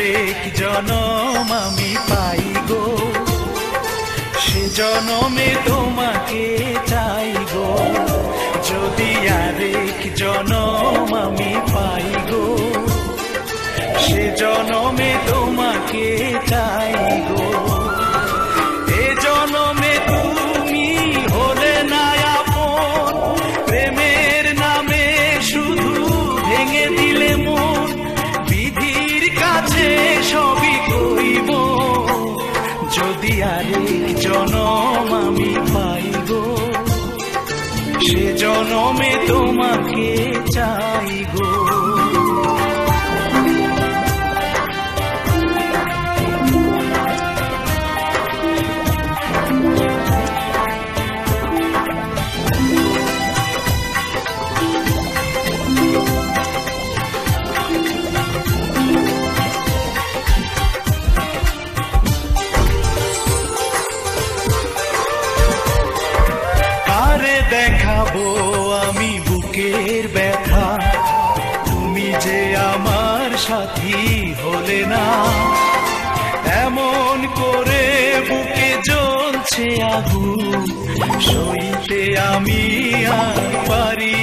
আরেক জনম আমি পাই গো, সে জনমে তোমাকে চাই গো। যদি আরেক জনম আমি পাই গো, সে জনমে তোমাকে চাই গো। এ জনমে তুমি হলে না আপন, প্রেমের নামে শুধু ভেঙে দিলে মন। বিধির কাছে সবই কইব, যদি আরেক জনম আমি পাই গো, সে জনমে তোমাকে চাই গো। দেখাবো আমি বুকের ব্যথা, তুমি যে আমার সাথী হলে না। এমন করে বুকে জ্বলছে আগুন, সইতে আমি আর পারি